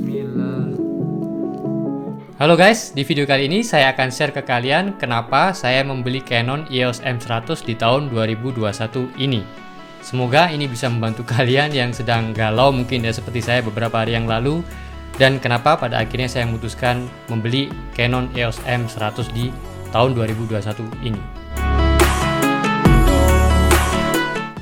Bismillah. Halo guys, di video kali ini saya akan share ke kalian kenapa saya membeli Canon EOS M100 di tahun 2021 ini. Semoga ini bisa membantu kalian yang sedang galau mungkin ya seperti saya beberapa hari yang lalu, dan kenapa pada akhirnya saya memutuskan membeli Canon EOS M100 di tahun 2021 ini.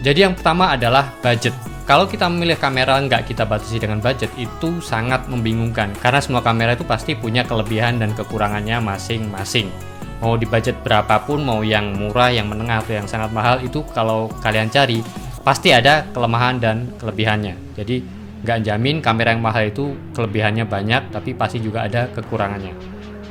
Jadi yang pertama adalah budget. Kalau kita memilih kamera nggak kita batasi dengan budget, itu sangat membingungkan karena semua kamera itu pasti punya kelebihan dan kekurangannya masing-masing. Mau di budget berapapun, mau yang murah, yang menengah, atau yang sangat mahal, itu kalau kalian cari pasti ada kelemahan dan kelebihannya. Jadi nggak jamin kamera yang mahal itu kelebihannya banyak, tapi pasti juga ada kekurangannya.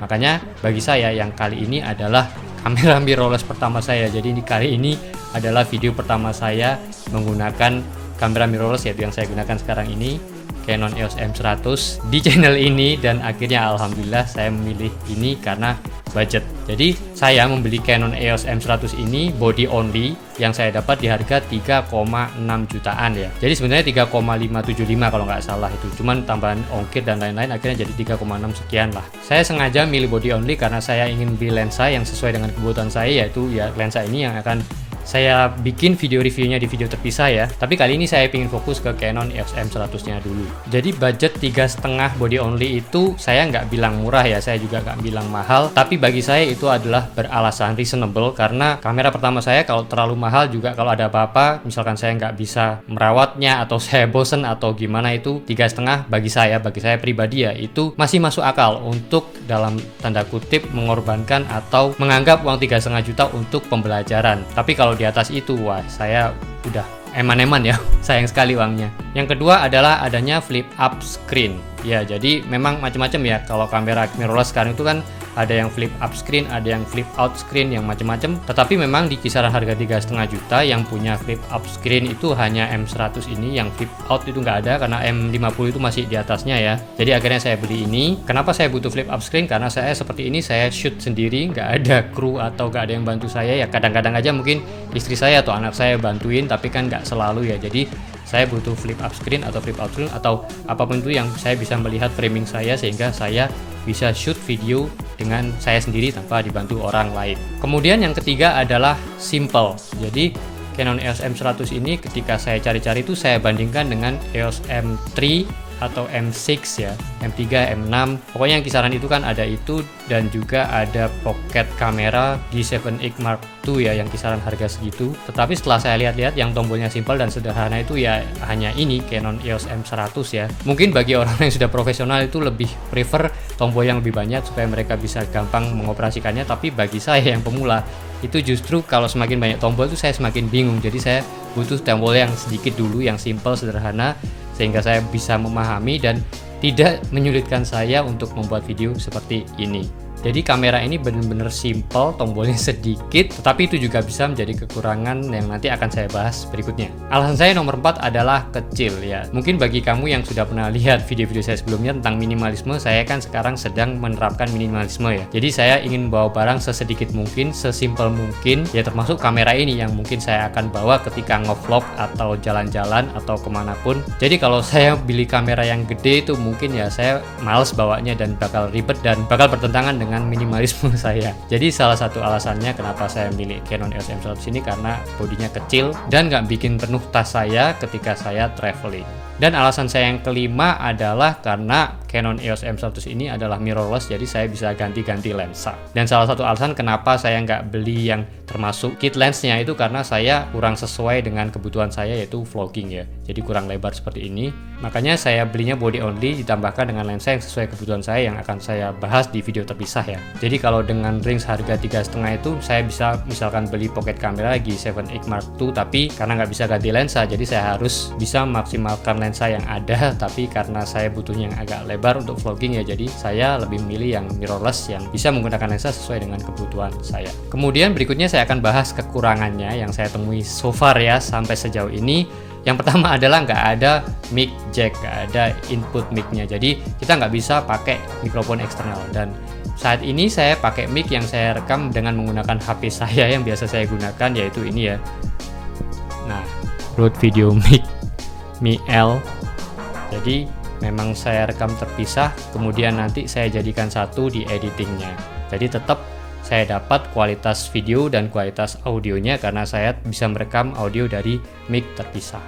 Makanya bagi saya yang kali ini adalah kamera mirrorless pertama saya. Jadi kali ini adalah video pertama saya menggunakan kamera mirrorless, yaitu yang saya gunakan sekarang ini, Canon EOS M100 di channel ini, dan akhirnya alhamdulillah saya memilih ini karena budget. Jadi saya membeli Canon EOS M100 ini body only yang saya dapat di harga 3,6 jutaan ya. Jadi sebenarnya 3,575 kalau nggak salah itu. Cuman tambahan ongkir dan lain-lain akhirnya jadi 3,6 sekian lah. Saya sengaja milih body only karena saya ingin beli lensa yang sesuai dengan kebutuhan saya, yaitu ya lensa ini yang akan saya bikin video reviewnya di video terpisah ya. Tapi kali ini saya ingin fokus ke Canon EOS M100 nya dulu. Jadi budget 3,5 body only itu saya nggak bilang murah ya, saya juga nggak bilang mahal, tapi bagi saya itu adalah beralasan, reasonable, karena kamera pertama saya kalau terlalu mahal juga kalau ada apa-apa, misalkan saya nggak bisa merawatnya atau saya bosen atau gimana, itu 3,5 bagi saya pribadi ya, itu masih masuk akal untuk dalam tanda kutip mengorbankan atau menganggap uang 3,5 juta untuk pembelajaran. Tapi kalau di atas itu, wah, saya udah eman-eman ya, sayang sekali uangnya. Yang kedua adalah adanya flip up screen. Ya, jadi memang macam-macam ya. Kalau kamera mirrorless sekarang itu kan ada yang flip up screen, ada yang flip out screen, yang macam-macam. Tetapi memang di kisaran harga 3,5 juta yang punya flip up screen itu hanya M100 ini, yang flip out itu nggak ada karena M50 itu masih di atasnya ya. Jadi akhirnya saya beli ini. Kenapa saya butuh flip up screen? Karena saya seperti ini, saya shoot sendiri, nggak ada kru atau nggak ada yang bantu saya ya. Kadang-kadang aja mungkin istri saya atau anak saya bantuin, tapi kan nggak selalu ya. Jadi saya butuh flip up screen atau flip out screen atau apapun itu yang saya bisa melihat framing saya sehingga saya bisa shoot video dengan saya sendiri tanpa dibantu orang lain. Kemudian yang ketiga adalah simple. Jadi Canon EOS M100 ini ketika saya cari-cari itu saya bandingkan dengan EOS M3 atau M6 ya, M3, M6, pokoknya yang kisaran itu kan ada itu, dan juga ada pocket kamera G7X Mark II ya yang kisaran harga segitu. Tetapi setelah saya lihat-lihat yang tombolnya simpel dan sederhana itu ya hanya ini Canon EOS M100 ya. Mungkin bagi orang yang sudah profesional itu lebih prefer tombol yang lebih banyak supaya mereka bisa gampang mengoperasikannya, tapi bagi saya yang pemula itu justru kalau semakin banyak tombol itu saya semakin bingung. Jadi saya butuh tombol yang sedikit dulu, yang simple, sederhana, sehingga saya bisa memahami dan tidak menyulitkan saya untuk membuat video seperti ini. Jadi kamera ini benar-benar simple, tombolnya sedikit, tetapi itu juga bisa menjadi kekurangan yang nanti akan saya bahas berikutnya. Alasan saya nomor 4 adalah kecil ya. Mungkin bagi kamu yang sudah pernah lihat video-video saya sebelumnya tentang minimalisme, saya kan sekarang sedang menerapkan minimalisme ya. Jadi saya ingin bawa barang sesedikit mungkin, sesimpel mungkin, ya termasuk kamera ini yang mungkin saya akan bawa ketika ngevlog atau jalan-jalan atau kemanapun. Jadi kalau saya beli kamera yang gede itu mungkin ya saya males bawanya dan bakal ribet dan bakal bertentangan dengan minimalisme saya. Jadi salah satu alasannya kenapa saya milih Canon EOS M100 ini karena bodinya kecil dan nggak bikin penuh tas saya ketika saya traveling. Dan alasan saya yang kelima adalah karena Canon EOS M100 ini adalah mirrorless, jadi saya bisa ganti-ganti lensa. Dan salah satu alasan kenapa saya nggak beli yang termasuk kit lensnya itu karena saya kurang sesuai dengan kebutuhan saya, yaitu vlogging ya. Jadi kurang lebar seperti ini. Makanya saya belinya body only ditambahkan dengan lensa yang sesuai kebutuhan saya yang akan saya bahas di video terpisah ya. Jadi kalau dengan range harga 3,5 itu saya bisa misalkan beli pocket kamera G7X Mark II, tapi karena nggak bisa ganti lensa, jadi saya harus bisa maksimalkan lensa yang ada, tapi karena saya butuhnya yang agak lebar untuk vlogging ya, jadi saya lebih memilih yang mirrorless yang bisa menggunakan lensa sesuai dengan kebutuhan saya. Kemudian berikutnya saya akan bahas kekurangannya yang saya temui so far ya sampai sejauh ini. Yang pertama adalah nggak ada mic jack, nggak ada input mic-nya, jadi kita nggak bisa pakai mikrofon eksternal. Dan saat ini saya pakai mic yang saya rekam dengan menggunakan HP saya yang biasa saya gunakan, yaitu ini ya. Nah, Rode Video Mic Mi L. Jadi memang saya rekam terpisah, kemudian nanti saya jadikan satu di editingnya. Jadi tetap saya dapat kualitas video dan kualitas audionya karena saya bisa merekam audio dari mic terpisah.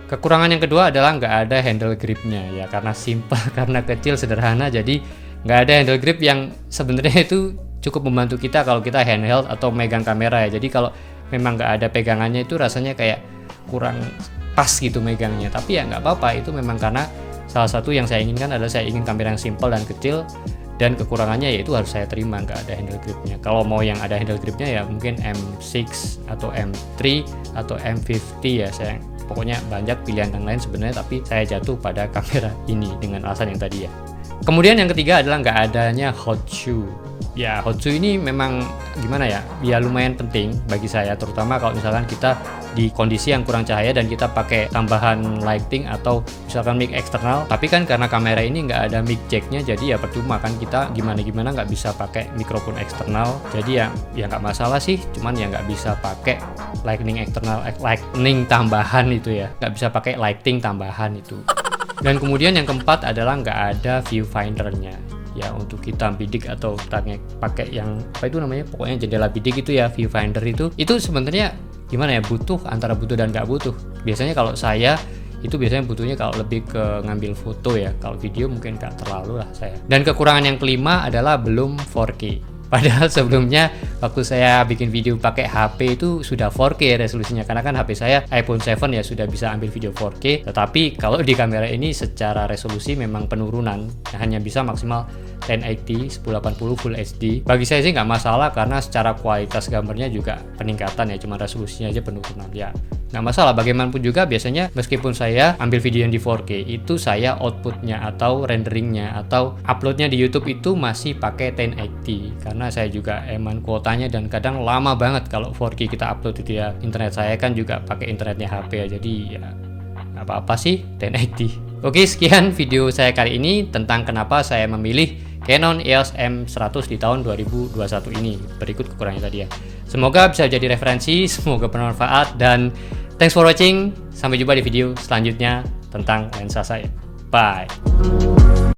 Kekurangan yang kedua adalah nggak ada handle gripnya ya, karena simple, karena kecil, sederhana, jadi nggak ada handle grip yang sebenarnya itu cukup membantu kita kalau kita handheld atau megang kamera ya. Jadi kalau memang nggak ada pegangannya itu rasanya kayak kurang pas gitu megangnya, tapi ya nggak apa-apa, itu memang karena salah satu yang saya inginkan adalah saya ingin kamera yang simple dan kecil, dan kekurangannya yaitu harus saya terima nggak ada handle gripnya. Kalau mau yang ada handle gripnya ya mungkin M6 atau M3 atau M50 ya, saya pokoknya banyak pilihan yang lain sebenarnya, tapi saya jatuh pada kamera ini dengan alasan yang tadi ya. Kemudian yang ketiga adalah nggak adanya hot shoe. Ya, hot shoe ini memang gimana ya, ya lumayan penting bagi saya, terutama kalau misalkan kita di kondisi yang kurang cahaya dan kita pakai tambahan lighting atau misalkan mic eksternal, tapi kan karena kamera ini nggak ada mic jacknya, jadi ya percuma kan kita gimana-gimana nggak bisa pakai mikrofon eksternal. Jadi ya nggak masalah sih, cuman ya nggak bisa pakai lightning eksternal, lightning tambahan itu ya, nggak bisa pakai lighting tambahan itu. Dan kemudian yang keempat adalah nggak ada viewfindernya ya, untuk kita bidik atau pakai yang apa itu namanya, pokoknya jendela bidik itu ya, viewfinder itu sebenarnya gimana ya, butuh, antara butuh dan nggak butuh. Biasanya kalau saya itu biasanya butuhnya kalau lebih ke ngambil foto ya, kalau video mungkin nggak terlalu lah saya. Dan kekurangan yang kelima adalah belum 4K. Padahal sebelumnya waktu saya bikin video pakai HP itu sudah 4K resolusinya, karena kan HP saya iPhone 7 ya sudah bisa ambil video 4K. Tetapi kalau di kamera ini secara resolusi memang penurunan, hanya bisa maksimal 1080 1080 Full HD. Bagi saya sih nggak masalah karena secara kualitas gambarnya juga peningkatan ya, cuma resolusinya aja penurunan ya. Nggak masalah, bagaimanapun juga biasanya meskipun saya ambil video yang di 4K itu saya outputnya atau renderingnya atau uploadnya di YouTube itu masih pakai 1080 karena saya juga eman kuotanya dan kadang lama banget kalau 4K kita upload itu ya. Internet saya kan juga pakai internetnya HP ya, jadi ya nggak apa-apa sih 1080. Oke, sekian video saya kali ini tentang kenapa saya memilih Canon EOS M100 di tahun 2021 ini. Berikut kekurangannya tadi ya. Semoga bisa jadi referensi, semoga bermanfaat, dan thanks for watching. Sampai jumpa di video selanjutnya tentang lensa saya. Bye.